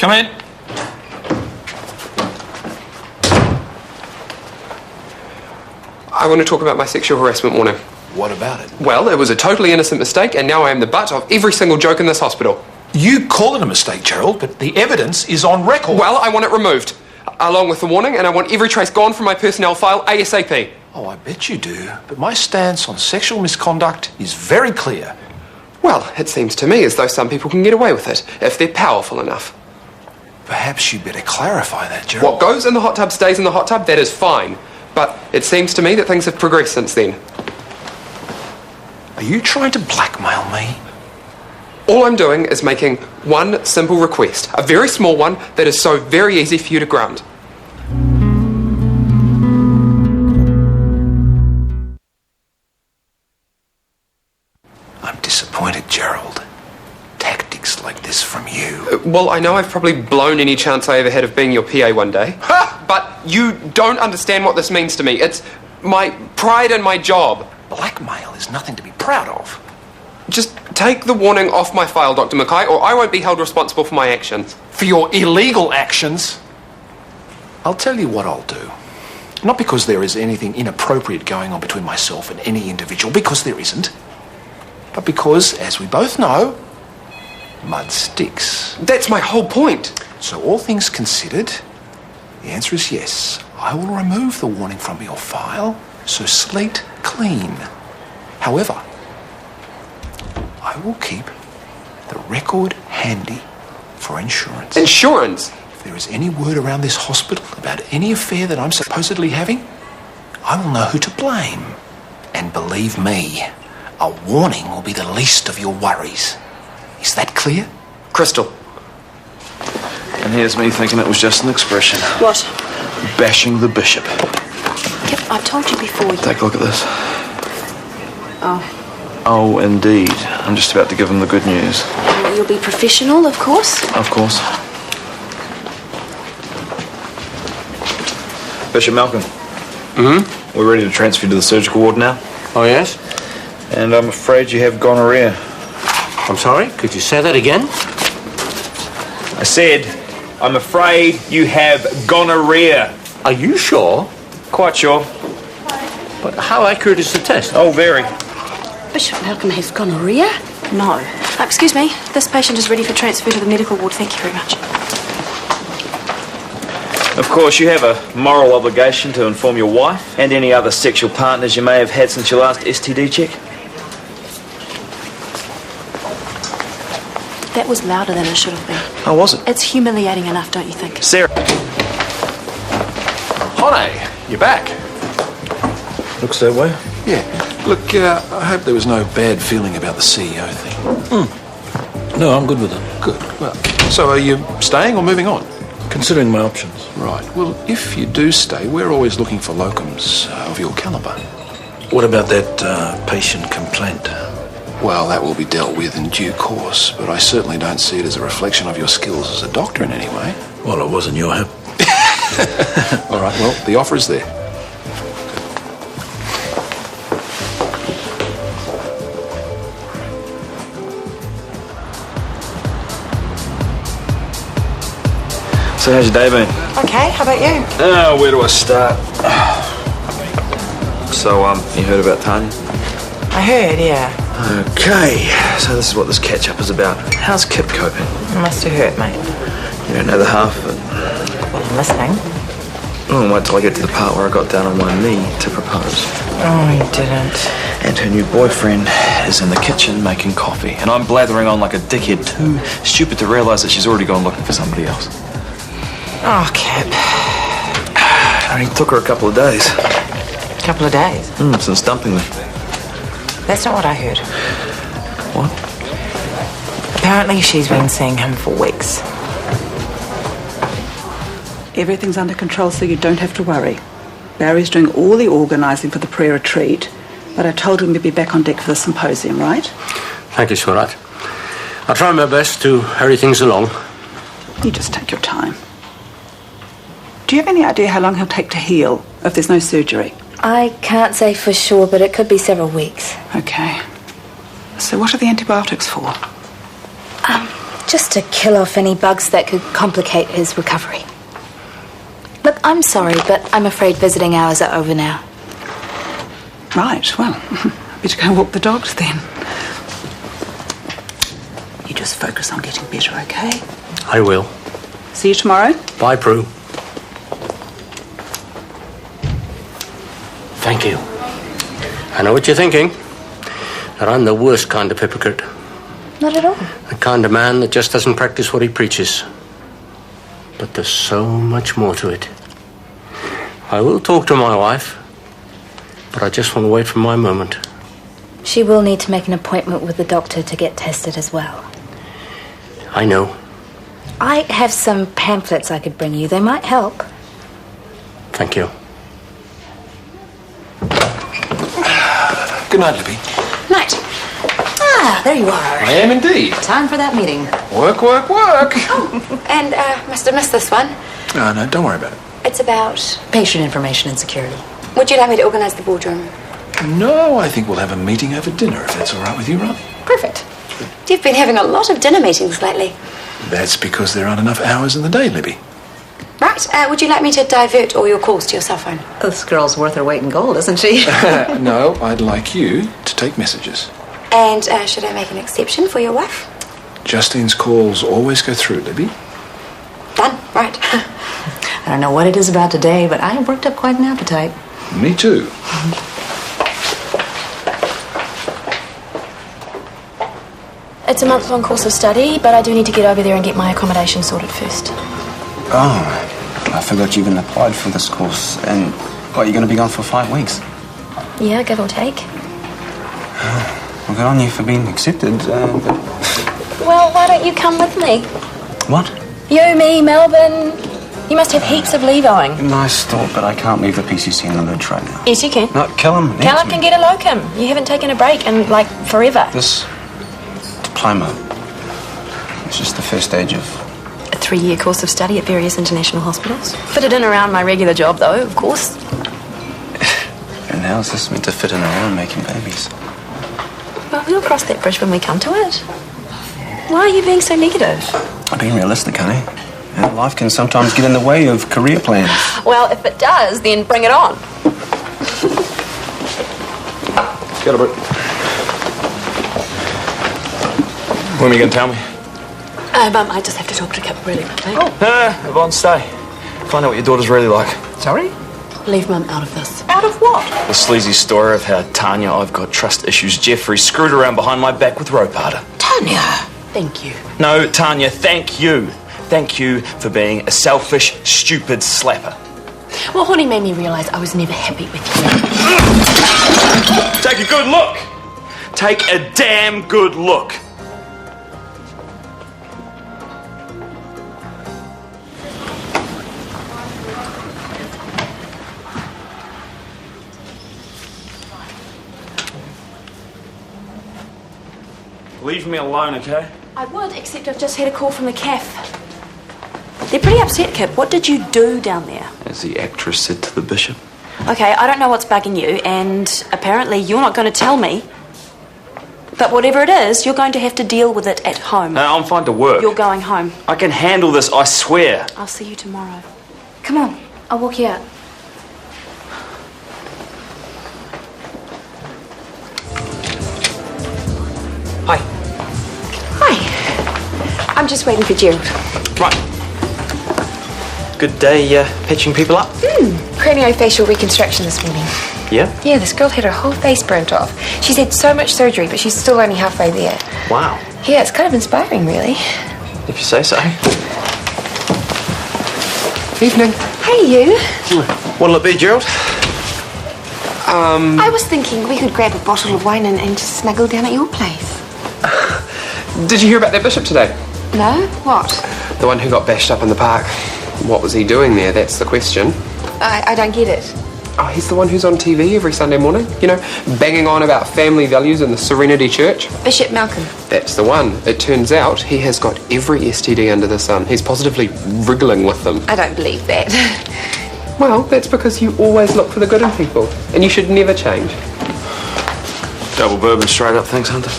Come in. I want to talk about my sexual harassment warning. What about it? Well, it was a totally innocent mistake, and now I am the butt of every single joke in this hospital. You call it a mistake, Gerald, but the evidence is on record. Well, I want it removed, along with the warning, and I want every trace gone from my personnel file ASAP. Oh, I bet you do, but my stance on sexual misconduct is very clear. Well, it seems to me as though some people can get away with it, if they're powerful enough. Perhaps you better clarify that, Gerald. What goes in the hot tub stays in the hot tub, that is fine. But it seems to me that things have progressed since then. Are you trying to blackmail me? All I'm doing is making one simple request, a very small one that is so very easy for you to grant. I'm disappointed, Gerald. Tactics like this from you. Well, I know I've probably blown any chance I ever had of being your PA one day. Ha! But you don't understand what this means to me. It's my pride in my job. Blackmail is nothing to be proud of. Just take the warning off my file, Dr. Mackay, or I won't be held responsible for my actions. For your illegal actions, I'll tell you what I'll do. Not because there is anything inappropriate going on between myself and any individual, because there isn't, but because, as we both know, mud sticks. That's my whole point. So all things considered, the answer is yes. I will remove the warning from your file, so slate clean. However, I will keep the record handy for insurance. Insurance? If there is any word around this hospital about any affair that I'm supposedly having, I will know who to blame. And believe me, a warning will be the least of your worries. Is that clear? Crystal. And here's me thinking it was just an expression. What? Bashing the bishop. Kip, I've told you before. Take a look at this. Oh. Oh, indeed. I'm just about to give him the good news. Well, you'll be professional, of course. Of course. Bishop Malcolm. Mm-hmm. We're ready to transfer you to the surgical ward now. Oh, yes? And I'm afraid you have gonorrhea. I'm sorry? Could you say that again? I said, I'm afraid you have gonorrhea. Are you sure? Quite sure. But how accurate is the test? Oh, very. Bishop Malcolm has gonorrhea? No. Excuse me, this patient is ready for transfer to the medical ward. Thank you very much. Of course, you have a moral obligation to inform your wife and any other sexual partners you may have had since your last STD check. That was louder than it should have been. Oh, was it? It's humiliating enough, don't you think? Sarah. Honey, you're back. Looks that way. Yeah. Look, I hope there was no bad feeling about the CEO thing. No, I'm good with it. Good. Well, so are you staying or moving on? Considering my options. Right. Well, if you do stay, we're always looking for locums of your calibre. What about that patient complaint? Well, that will be dealt with in due course, but I certainly don't see it as a reflection of your skills as a doctor in any way. Well, it wasn't your help. All right, well, the offer is there. So how's your day been? Okay, how about you? Oh, where do I start? So, you heard about Tanya? I heard, yeah. Okay, so this is what this catch-up is about. How's Kip coping? It must have hurt, mate. You don't know the half of it. Well, I'm listening. Oh, wait till I get to the part where I got down on one knee to propose. Oh, you didn't. And her new boyfriend is in the kitchen making coffee. And I'm blathering on like a dickhead, too stupid to realise that she's already gone looking for somebody else. Oh, Kip. It took her a couple of days. Couple of days? Since dumping me. That's not what I heard. What? Apparently she's been seeing him for weeks. Everything's under control, so you don't have to worry. Barry's doing all the organising for the pre-retreat, but I told him we'd be back on deck for the symposium, right? Thank you, sweetheart. I'll try my best to hurry things along. You just take your time. Do you have any idea how long he'll take to heal if there's no surgery? I can't say for sure, but it could be several weeks. Okay. So what are the antibiotics for? Just to kill off any bugs that could complicate his recovery. Look, I'm sorry, but I'm afraid visiting hours are over now. Right, well, I better go and walk the dogs then. You just focus on getting better, okay? I will. See you tomorrow. Bye, Prue. Thank you. I know what you're thinking. That I'm the worst kind of hypocrite. Not at all. The kind of man that just doesn't practice what he preaches. But there's so much more to it. I will talk to my wife, but I just want to wait for my moment. She will need to make an appointment with the doctor to get tested as well. I know. I have some pamphlets I could bring you. They might help. Thank you. Good night, Libby. Night. Ah, there you are. I am indeed. Time for that meeting. Work, work, work. And must have missed this one. No, don't worry about it. It's about... Patient information and security. Would you like me to organise the boardroom? No, I think we'll have a meeting over dinner, if that's all right with you, Riley. Perfect. You've been having a lot of dinner meetings lately. That's because there aren't enough hours in the day, Libby. Right, would you like me to divert all your calls to your cell phone? This girl's worth her weight in gold, isn't she? No, I'd like you to take messages. And should I make an exception for your wife? Justine's calls always go through, Libby. Done, right. I don't know what it is about today, but I have worked up quite an appetite. Me too. It's a month-long course of study, but I do need to get over there and get my accommodation sorted first. Oh, I forgot you even applied for this course. And, what, you're going to be gone for 5 weeks? Yeah, give or take. Well, good on you for being accepted, but... Well, why don't you come with me? What? You, me, Melbourne. You must have heaps of leave owing. Nice thought, but I can't leave the PCC in the lurch right now. Yes, you can. No, Callum. Callum can get a locum. You haven't taken a break in, like, forever. This diploma, it's just the first stage of... A 3-year course of study at various international hospitals. Fitted in around my regular job, though, of course. And how is this meant to fit in around making babies? Well, we'll cross that bridge when we come to it. Why are you being so negative? I'm being realistic, honey. And life can sometimes get in the way of career plans. Well, if it does, then bring it on. Get a bit. When are you going to tell me? Mum, I just have to talk to Kip really quickly. Oh. Yvonne, stay. Find out what your daughter's really like. Sorry? Leave Mum out of this. Out of what? The sleazy story of how Tanya, I've got trust issues, Jeffrey screwed around behind my back with rope harder. Tanya. Thank you. No, Tanya, thank you. Thank you for being a selfish, stupid slapper. Well, Horny made me realise I was never happy with you. Take a good look. Take a damn good look. Leave me alone, okay? I would, except I've just had a call from the CAF. They're pretty upset, Kip. What did you do down there? As the actress said to the bishop. Okay, I don't know what's bugging you, and apparently you're not going to tell me. But whatever it is, you're going to have to deal with it at home. No, I'm fine to work. You're going home. I can handle this, I swear. I'll see you tomorrow. Come on, I'll walk you out. Hi. Hi. I'm just waiting for Gerald. Right. Good day patching people up? Craniofacial reconstruction this morning. Yeah? Yeah, this girl had her whole face burnt off. She's had so much surgery, but she's still only halfway there. Wow. Yeah, it's kind of inspiring, really. If you say so. Evening. Hey, you. What'll it be, Gerald? I was thinking we could grab a bottle of wine and just snuggle down at your place. Did you hear about that bishop today? No? What? The one who got bashed up in the park. What was he doing there? That's the question. I don't get it. Oh, he's the one who's on TV every Sunday morning, you know, banging on about family values in the Serenity Church. Bishop Malcolm. That's the one. It turns out he has got every STD under the sun. He's positively wriggling with them. I don't believe that. Well, that's because you always look for the good in people, and you should never change. Double bourbon straight up, thanks, Hunter.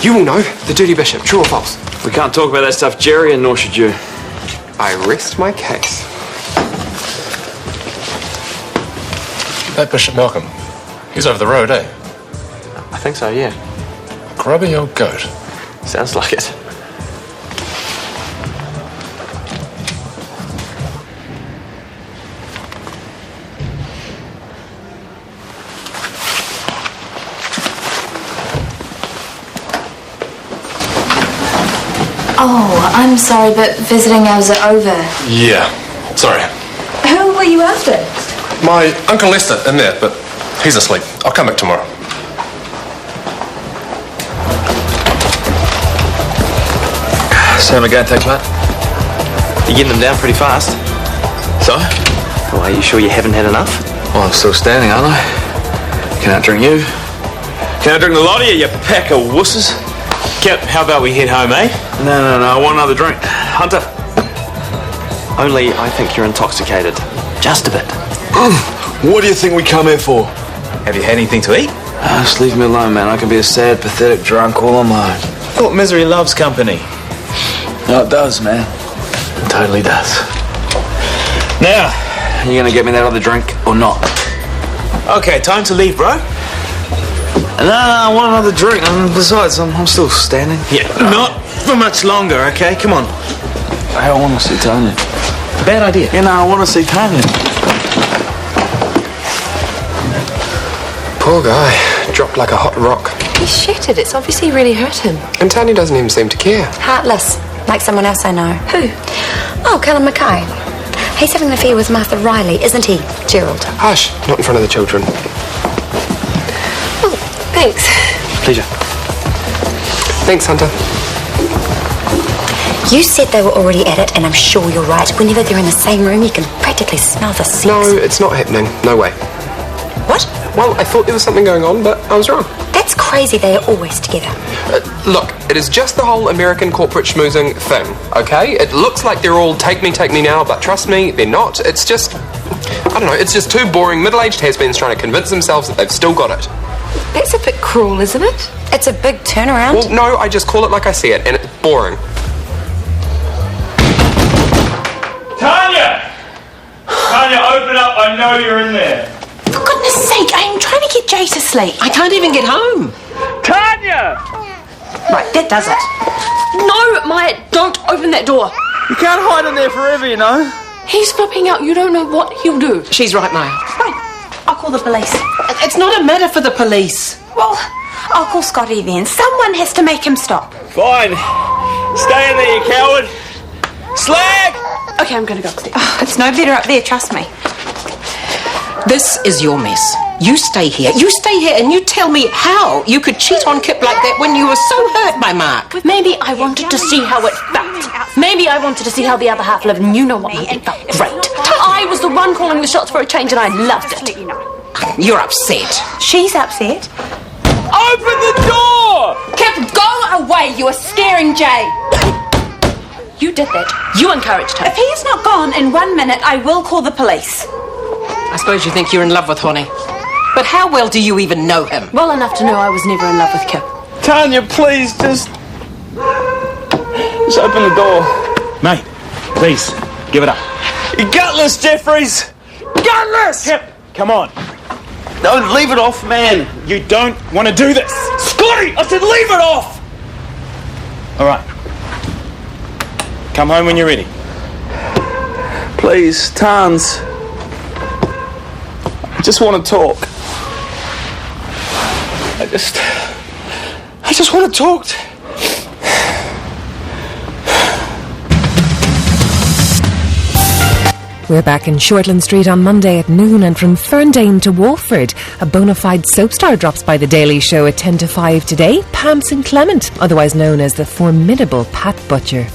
You will know. The dirty bishop. True or false? We can't talk about that stuff, Jerry, and nor should you. I rest my case. That Bishop Malcolm, he's over the road, eh? I think so, yeah. Grubby old goat. Sounds like it. Oh, I'm sorry, but visiting hours are over. Yeah, sorry. Who were you after? My Uncle Lester in there, but he's asleep. I'll come back tomorrow. Sam again, thanks, mate. You're getting them down pretty fast. So? Well, are you sure you haven't had enough? Well, I'm still standing, aren't I? Can I drink you? Can I drink the lot of you, you pack of wusses? Kip, how about we head home, eh? No, I want another drink. Hunter. Only I think you're intoxicated. Just a bit. What do you think we come here for? Have you had anything to eat? Just leave me alone, man. I can be a sad, pathetic drunk all on my own. I thought misery loves company. No, it does, man. It totally does. Now, you gonna get me that other drink or not? Okay, time to leave, bro. No, I want another drink. Besides, I'm still standing. Yeah, not for much longer, okay? Come on. Hey, I want to see Tanya. Bad idea. Yeah, no, I want to see Tanya. Poor guy. Dropped like a hot rock. He's shattered. It's obviously really hurt him. And Tanya doesn't even seem to care. Heartless. Like someone else I know. Who? Oh, Callum Mackay. He's having an affair with Martha Riley, isn't he, Gerald? Hush. Not in front of the children. Oh, thanks. Pleasure. Thanks, Hunter. You said they were already at it, and I'm sure you're right. Whenever they're in the same room, you can practically smell the sex. No, it's not happening. No way. What? Well, I thought there was something going on, but I was wrong. That's crazy. They are always together. Look, it is just the whole American corporate schmoozing thing, okay? It looks like they're all take me now, but trust me, they're not. It's just, I don't know, it's just two boring middle-aged has-beens trying to convince themselves that they've still got it. That's a bit cruel, isn't it? It's a big turnaround. Well, no, I just call it like I see it, and it's boring. Tanya! Tanya, open up. I know you're in there. For goodness sake, I'm trying to get Jay to sleep. I can't even get home. Tanya! Right, that does it. No, Maya, don't open that door. You can't hide in there forever, you know. He's flipping out. You don't know what he'll do. She's right, Maya. Fine. I'll call the police. It's not a matter for the police. Well, I'll call Scotty then. Someone has to make him stop. Fine. Stay in there, you coward. Slag! Okay, I'm going to go upstairs. Oh, it's no better up there, trust me. This is your mess. You stay here. You stay here and you tell me how you could cheat on Kip like that when you were so hurt by Mark. Maybe I wanted to see how it felt. Maybe I wanted to see how the other half lived, and you know what, mate, it felt great. I was the one calling the shots for a change, and I loved it. You're upset. She's upset. Open the door! Kip, go away. You are scaring Jay. You did that. You encouraged him. If he's not gone in 1 minute, I will call the police. I suppose you think you're in love with Honey. But how well do you even know him? Well enough to know I was never in love with Kip. Tanya, please, just open the door. Mate, please, give it up. You gutless, Jeffries! Gutless! Kip, come on. No, leave it off, man. You don't want to do this. Scotty! I said leave it off! All right. Come home when you're ready. Please, Tans. I just want to talk. I just want to talk. We're back in Shortland Street on Monday at noon, and from Ferndale to Walford, a bona fide soap star drops by The Daily Show at 10 to 5 today, Pam St. Clement, otherwise known as the formidable Pat Butcher.